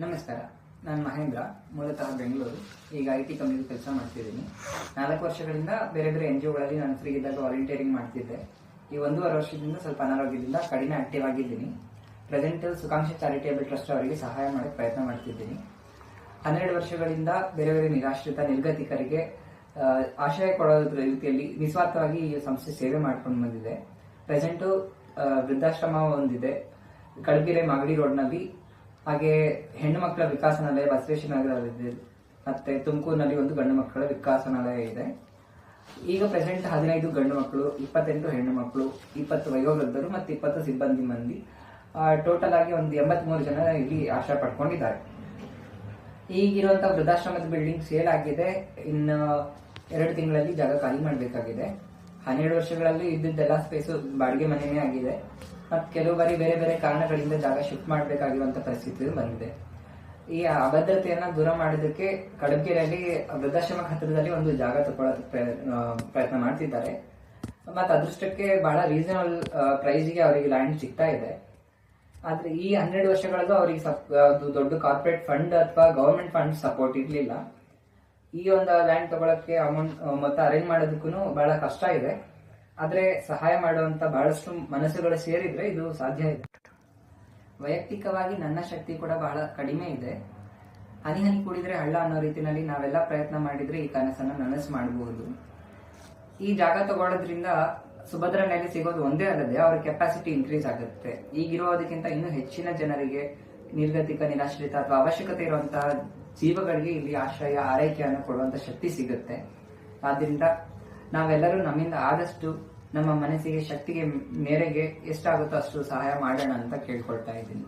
ನಮಸ್ಕಾರ. ನಾನು ಮಹೇಂದ್ರ, ಮೂಲತಃ ಬೆಂಗಳೂರು. ಈಗ IT ಕಂಪನಿಯಲ್ಲಿ ಕೆಲಸ ಮಾಡ್ತಿದ್ದೀನಿ. 4 ವರ್ಷಗಳಿಂದ ಬೇರೆ ಬೇರೆ NGOಗಳಲ್ಲಿ ನಾನು ಫ್ರೀ ಇದ್ದಾಗ ವಾಲಂಟಿಯರಿಂಗ್ ಮಾಡ್ತಿದ್ದೆ. ಈ 1.5 ವರ್ಷದಿಂದ ಸ್ವಲ್ಪ ಅನಾರೋಗ್ಯದಿಂದ ಕಡಿಮೆ ಆಕ್ಟಿವ್ ಆಗಿದ್ದೀನಿ. ಪ್ರೆಸೆಂಟ್ ಸುಖಾಂಶ ಚಾರಿಟೇಬಲ್ ಟ್ರಸ್ಟ್ ಅವರಿಗೆ ಸಹಾಯ ಮಾಡಕ್ಕೆ ಪ್ರಯತ್ನ ಮಾಡ್ತಿದ್ದೀನಿ. 12 ವರ್ಷಗಳಿಂದ ಬೇರೆ ಬೇರೆ ನಿರಾಶ್ರಿತ ನಿರ್ಗತಿಕರಿಗೆ ಆಶ್ರಯ ಕೊಡೋದ್ರ ರೀತಿಯಲ್ಲಿ ನಿಸ್ವಾರ್ಥವಾಗಿ ಈ ಸಂಸ್ಥೆ ಸೇವೆ ಮಾಡ್ಕೊಂಡು ಬಂದಿದೆ. ಪ್ರೆಸೆಂಟು ವೃದ್ಧಾಶ್ರಮ ಒಂದಿದೆ ಕಳಗಿರೆ ಮಾಗಡಿ ರೋಡ್ನಲ್ಲಿ, ಹಾಗೆ ಹೆಣ್ಣು ಮಕ್ಕಳ ವಿಕಾಸನಾಲಯ ಬಸವೇಶ್ವರ ನಗರದಲ್ಲಿದೆ, ಮತ್ತೆ ತುಮಕೂರಿನಲ್ಲಿ ಒಂದು ಗಂಡು ಮಕ್ಕಳ ವಿಕಾಸನಾಲಯ ಇದೆ. ಈಗ ಪ್ರೆಸೆಂಟ್ 15 ಗಂಡು ಮಕ್ಕಳು, 28 ಹೆಣ್ಣು ಮಕ್ಕಳು, 20 ವಯೋವೃದ್ಧರು ಮತ್ತು 20 ಸಿಬ್ಬಂದಿ ಮಂದಿ, ಟೋಟಲ್ ಆಗಿ ಒಂದು 83 ಜನ ಇಲ್ಲಿ ಆಶ್ರಯ ಪಡ್ಕೊಂಡಿದ್ದಾರೆ. ಈಗಿರುವಂತಹ ವೃದ್ಧಾಶ್ರಮದ ಬಿಲ್ಡಿಂಗ್ ಸೇಲ್ ಆಗಿದೆ. ಇನ್ನು 2 ತಿಂಗಳಲ್ಲಿ ಜಾಗ ಖಾಲಿ ಮಾಡಬೇಕಾಗಿದೆ. 12 ವರ್ಷಗಳಲ್ಲಿ ಇದ್ದಿದ್ದೆಲ್ಲ ಸ್ಪೇಸು ಬಾಡಿಗೆ ಮನೆಯೇ ಆಗಿದೆ. ಮತ್ತು ಕೆಲವು ಬಾರಿ ಬೇರೆ ಬೇರೆ ಕಾರಣಗಳಿಂದ ಜಾಗ ಶಿಫ್ಟ್ ಮಾಡಬೇಕಾಗಿರುವಂತ ಪರಿಸ್ಥಿತಿ ಬಂದಿದೆ. ಈ ಅಭದ್ರತೆಯನ್ನ ದೂರ ಮಾಡೋದಕ್ಕೆ ಕಡಬಗೆರೆಯಲ್ಲಿ ವೃದ್ಧಾಶ್ರಮ ಹತ್ತಿರದಲ್ಲಿ ಒಂದು ಜಾಗ ತಗೊಳ್ಳೋದಕ್ಕೆ ಪ್ರಯತ್ನ ಮಾಡ್ತಿದ್ದಾರೆ. ಮತ್ತು ಅದೃಷ್ಟಕ್ಕೆ ಬಹಳ ರೀಸನಬಲ್ ಪ್ರೈಸ್ಗೆ ಅವರಿಗೆ ಲ್ಯಾಂಡ್ ಸಿಗ್ತಾ ಇದೆ. ಆದ್ರೆ ಈ 12 ವರ್ಷಗಳಲ್ಲೂ ಅವರಿಗೆ ದೊಡ್ಡ ಕಾರ್ಪೊರೇಟ್ ಫಂಡ್ ಅಥವಾ ಗವರ್ಮೆಂಟ್ ಫಂಡ್ ಸಪೋರ್ಟ್ ಇರಲಿಲ್ಲ. ಈ ಒಂದು ಲ್ಯಾಂಡ್ ತಗೊಳಕ್ಕೆ ಅಮೌಂಟ್ ಮೊತ್ತ ಅರೇಂಜ್ ಮಾಡೋದಕ್ಕೂ ಬಹಳ ಕಷ್ಟ ಇದೆ. ಆದ್ರೆ ಸಹಾಯ ಮಾಡುವಂತ ಬಹಳಷ್ಟು ಮನಸ್ಸುಗಳು ಸೇರಿದ್ರೆ ಇದು ಸಾಧ್ಯ ಇದೆ. ವೈಯಕ್ತಿಕವಾಗಿ ನನ್ನ ಶಕ್ತಿ ಕೂಡ ಬಹಳ ಕಡಿಮೆ ಇದೆ. ಹನಿ ಹನಿ ಕೂಡಿದ್ರೆ ಹಳ್ಳ ಅನ್ನೋ ರೀತಿಯಲ್ಲಿ ನಾವೆಲ್ಲ ಪ್ರಯತ್ನ ಮಾಡಿದ್ರೆ ಈ ಕನಸನ್ನ ನನಸು ಮಾಡಬಹುದು. ಈ ಜಾಗ ತಗೊಳ್ಳೋದ್ರಿಂದ ಸುಭದ್ರ ನೆಲೆ ಸಿಗೋದು ಒಂದೇ ಅಲ್ಲದೆ ಅವರ ಕೆಪಾಸಿಟಿ ಇನ್ಕ್ರೀಸ್ ಆಗುತ್ತೆ. ಈಗಿರೋದಕ್ಕಿಂತ ಇನ್ನೂ ಹೆಚ್ಚಿನ ಜನರಿಗೆ, ನಿರ್ಗತಿಕ, ನಿರಾಶ್ರಿತ ಅಥವಾ ಅವಶ್ಯಕತೆ ಇರುವಂತಹ ಜೀವಗಳಿಗೆ ಇಲ್ಲಿ ಆಶ್ರಯ, ಆರೈಕೆಯನ್ನು ಕೊಡುವಂತ ಶಕ್ತಿ ಸಿಗುತ್ತೆ. ಆದ್ರಿಂದ ನಾವೆಲ್ಲರೂ ನಮ್ಮಿಂದ ಆದಷ್ಟು ನಮ್ಮ ಮನಸ್ಸಿಗೆ, ಶಕ್ತಿಗೆ ಮೇರೆಗೆ ಎಷ್ಟಾಗುತ್ತೋ ಅಷ್ಟು ಸಹಾಯ ಮಾಡೋಣ ಅಂತ ಕೇಳ್ಕೊಳ್ತಾ ಇದ್ದೀನಿ.